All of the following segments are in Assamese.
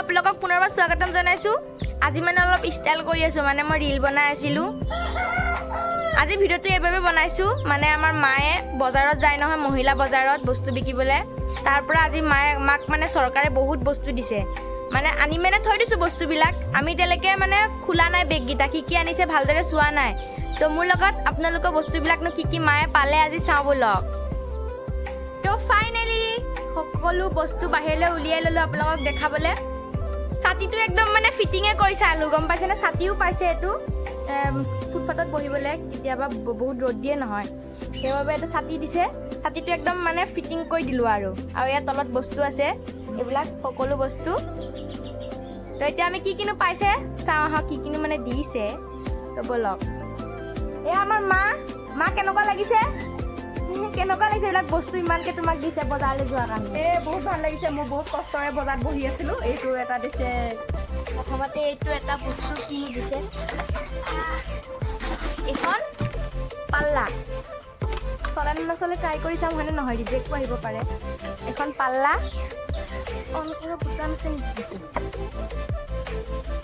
আপোনালোকক পুনৰবাৰ স্বাগতম জনাইছোঁ। আজি মানে অলপ ষ্টাইল কৰি আছোঁ, মানে মই ৰীল বনাই আছিলোঁ। আজি ভিডিঅ'টো এইভাবে বনাইছোঁ, মানে আমাৰ মায়ে বজাৰত যায় নহয়, মহিলা বজাৰত বস্তু বিকিবলৈ। তাৰ পৰা আজি মাক মানে চৰকাৰে বহুত বস্তু দিছে, মানে আনি মানে থৈ দিছোঁ বস্তুবিলাক। আমি এতিয়ালৈকে মানে খোলা নাই বেগকেইটা, কি কি আনিছে ভালদৰে চোৱা নাই। তো মোৰ লগত আপোনালোকৰ বস্তুবিলাকনো কি কি মায়ে পালে আজি চাওঁ বলক। তো ফাইনেলি সকলো বস্তু বাহিৰলৈ উলিয়াই ল'লোঁ আপোনালোকক দেখাবলৈ। ছাতিটো একদম মানে ফিটিঙে কৰি চালোঁ, গম পাইছেনে? ছাতিও পাইছে এইটো ফুটপাথত বহিবলৈ, কেতিয়াবা বহুত ৰ'দ দিয়ে নহয়, সেইবাবে এইটো ছাতি দিছে। ছাতিটো একদম মানে ফিটিং কৰি দিলোঁ আৰু ইয়াৰ তলত বস্তু আছে, এইবিলাক সকলো বস্তু। তো এতিয়া আমি কি কিনো পাইছে চাওঁ আহক, কি কিনো মানে দিছে। তো বলক, এয়া আমাৰ মা কেনেকুৱা লাগিছে? কেনেকুৱা লাগিছে এইবিলাক বস্তু ইমানকে তোমাক দিছে বজাৰলৈ যোৱাৰ কাৰণে? বহুত ভাল লাগিছে। মই বহুত কষ্টৰে বজাৰত বহি আছিলোঁ। এইটো এটা দিছে, প্ৰথমতে এইটো এটা বস্তু কিনি দিছে, এইখন পাল্লা। চলে নে নচলে ট্ৰাই কৰি চাম, হয়নে নহয়, ৰিজেক্টো আহিব পাৰে। এখন পাল্লা অন কৰিব বুটাম আছে নেকি?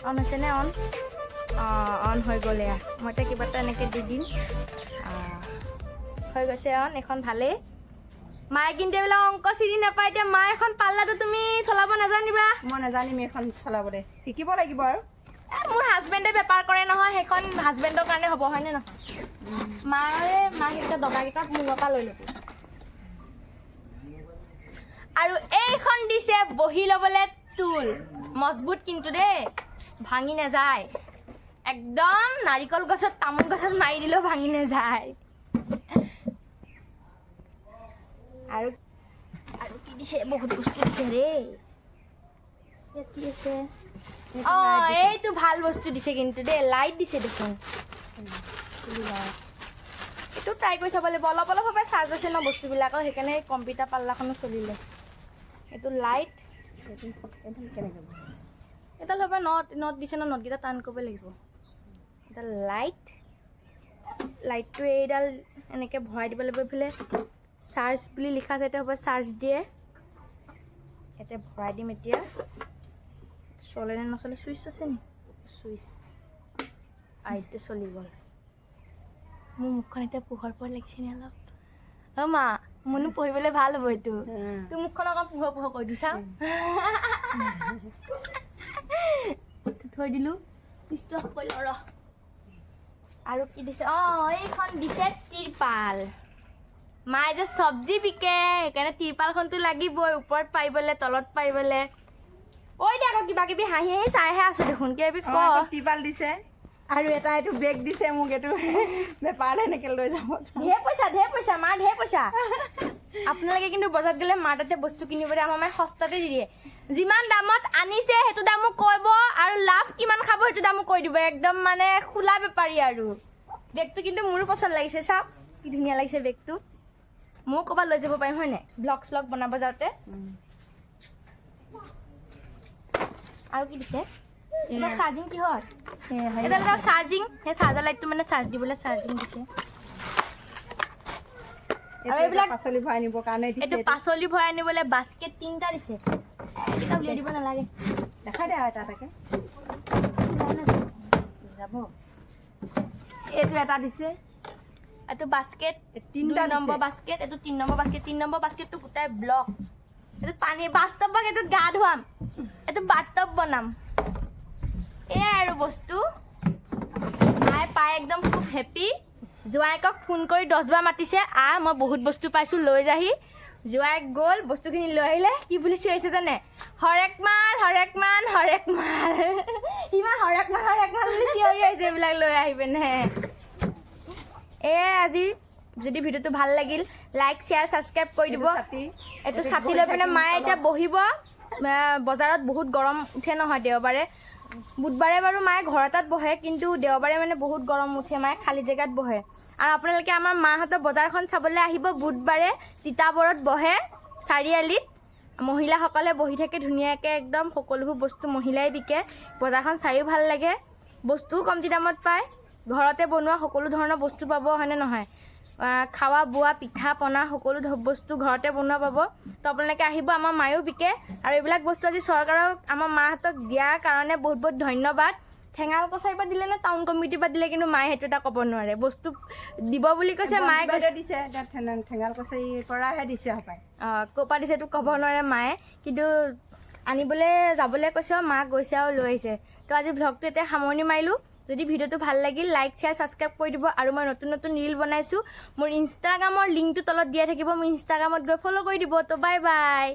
অন হৈছেনে? অন হৈ গ'ল। এয়া মই এতিয়া কিবা এটা এনেকৈ দি দিম, হৈ গৈছে অন। এখন ভালেই। মায়ে কিন্তু এইবিলাক অংক চিনি নাপায়। এতিয়া মা এখন পাল্লাটো তুমি চলাব নাজানিবা? মই নাজানিম এইখন চলাবলৈ, শিকিব লাগিব আৰু। মোৰ হাজবেণ্ডে বেপাৰ কৰে নহয়, সেইখন হাজবেণ্ডৰ কাৰণে হ'ব, হয়নে নহয়? মায়ে দগাকেইটাক মোৰ পৰা লৈ ল'ব। আৰু এইখন দিছে বহি ল'বলৈ টুল, মজবুত কিন্তু দেই, ভাঙি নাযায়। একদম নাৰিকল গছত তামোল গছত মাৰি দিলেও ভাঙি নাযায়। আৰু কি দিছে? বহুত বস্তু দিছে দেই। কি আছে? এইটো ভাল বস্তু দিছে কিন্তু দেই, লাইট দিছে দেখোন। এইটো ট্ৰাই কৰি চাব লাগিব। অলপ অলপভাৱে চাৰ্জ আছে ন বস্তুবিলাকৰ, সেইকাৰণে কম্পিউটাৰ পাল্লাখনো চলিলে। এইটো লাইট, এডাল হ'ব নট দিছে ন, নটকেইটা টান কৰিব লাগিব। এটা লাইটটো এইডাল এনেকৈ ভৰাই দিব লাগিব। এইফালে চাৰ্জ বুলি লিখা আছে, এতিয়া হ'ব চাৰ্জ দিয়ে। ইয়াতে ভৰাই দিম। এতিয়া চলে নে নচলে? চুইচ আছে নি? চুইচ আইটো চলি গ'ল। মোৰ মুখখন এতিয়া পোহৰ পোহৰ লাগিছে নে অলপ? মা মোৰনো পঢ়িবলৈ ভাল হ'ব এইটো। তোৰ মুখখন অকণ পোহৰ পোহৰ কৰি দিওঁ, চাওঁ। থৈ দিলোঁ, চুইচটো অফ কৰি লওঁ ৰ। আৰু কি দিছে? এইখন দিছে তিৰপাল। মায়ে যে চব্জি বিকে, সেইকাৰণে তিৰপালখনতো লাগিবই, ওপৰত পাৰিবলৈ তলত পাৰিবলৈ। ঐ দে আকৌ কিবা কিবি হাঁহি হাঁহি চাইহে আছো দেখোন, কিবি ক। তিৰপাল দিছে আৰু এটা এইটো বেগ দিছে মোক, এইটো বেপাৰলৈ এনেকৈ লৈ যাব। ঢেৰ পইচা মা, ঢেৰ পইচা। আপোনালোকে কিন্তু বজাৰত গ'লে মাৰ তাতে বস্তু কিনিবলৈ আমাৰ মায়ে সস্তাতে দি দিয়ে। যিমান দামত আনিছে সেইটো দামো কৰিব, আৰু লাভ কিমান খাব সেইটো দামো কৈ দিব। একদম মানে খোলা বেপাৰী আৰু। বেগটো কিন্তু মোৰো পচন্দ লাগিছে, চাওক কি ধুনীয়া লাগিছে বেগটো। ময়ো ক'ৰবাত লৈ যাব পাৰিম, হয় নাই, ব্লগ শ্লগ বনাব যাওঁতে। আৰু কি দিছে? এটা চাৰ্জিং কিহৰ? এডাল চাৰ্জিং, সেই চাৰ্জাৰ লাইটটো মানে চাৰ্জ দিবলৈ চাৰ্জিং দিছে। আৰু এইবিলাক পাচলি ভৰাই নিবৰ কাৰণে এইটো পাচলি ভৰাই নিবলৈ বাস্কেট 3টা দিছে। এইকেইটা উলিয়াই দিব নালাগে, দেখাই দে আৰু এটা এটাকে যাব। এইটো এটা দিছে, এইটো বাস্কেট 3টা নম্বৰ বাস্কেট, এইটো 3 নম্বৰ বাস্কেট। 3 নম্বৰ বাস্কেটটো গোটাই ব্লক। এইটো পানী বাস্তৱক, এইটোত গা ধুৱাম, এইটো বাথটব বনাম। এয়াই আৰু বস্তু। মায়ে পাই একদম খুব হেপী। জোৱাইকক ফোন কৰি 10বাৰ মাতিছে, মই বহুত বস্তু পাইছোঁ, লৈ যাহি। জোৱাইক গ'ল, বস্তুখিনি লৈ আহিলে। কি বুলি চিঞৰিছে জানে? হৰেক মাল হৰেক মাল হৰেক মাল। ইমান হৰেক মাল বুলি চিঞৰি আহিছে এইবিলাক লৈ আহি পিনে। আজি যদি ভিডিঅ'টো ভাল লাগিল, লাইক শ্বেয়াৰ ছাবস্ক্ৰাইব কৰি দিব। এইটো ছাতি লৈ পিনে মায়ে এতিয়া বহিব। বজাৰত বহুত গৰম উঠে নহয় দেওবাৰে, বুধবাৰে বাৰু মায়ে ঘৰ এটাত বহে, কিন্তু দেওবাৰে মানে বহুত গৰম উঠে, মায়ে খালী জেগাত বহে। আৰু আপোনালোকে আমাৰ মাহঁতৰ বজাৰখন চাবলৈ আহিব। বুধবাৰে তিতাবৰত বহে, চাৰিআলিত। মহিলাসকলে বহি থাকে ধুনীয়াকৈ, একদম সকলোবোৰ বস্তু মহিলাই বিকে। বজাৰখন চাইও ভাল লাগে, বস্তুও কমটি দামত পায়। ঘৰতে বনোৱা সকলো ধৰণৰ বস্তু পাব, হয়নে নহয়? খাৱা বোৱা পিঠা পনা সকলো বস্তু ঘৰতে বনোৱা পাব। তো আপোনালোকে আহিব, আমাৰ মায়েও বিকে আৰু এইবিলাক বস্তু আজি চৰকাৰক আমাৰ মাহঁতক দিয়াৰ কাৰণে বহুত বহুত ধন্যবাদ। ঠেঙাল কছাৰীৰ পৰা দিলে নে টাউন কমিটিৰ পৰা দিলে কিন্তু মায়ে সেইটো এটা ক'ব নোৱাৰে। বস্তু দিব বুলি কৈছে, মায়ে কৈছে দিছে ঠেঙাল কছাৰীৰ পৰাহে দিছে হপায়। ক'ৰ পৰা দিছে এইটো ক'ব নোৱাৰে মায়ে, কিন্তু আনিবলৈ যাবলৈ কৈছে আৰু মাক গৈছে আৰু লৈ আহিছে। তো আজি ভ্লগটো এতিয়া সামৰণি মাৰিলোঁ। যদি ভিডিঅ'টো ভাল লাগিল লাইক শ্বেয়াৰ ছাবস্ক্ৰাইব কৰি দিব। আৰু মই নতুন নতুন ৰীল বনাইছোঁ, মোৰ ইনষ্টাগ্ৰামৰ লিংকটো তলত দিয়া থাকিব, মোৰ ইনষ্টাগ্ৰামত গৈ ফ'ল' কৰি দিব। তো বাই বাই।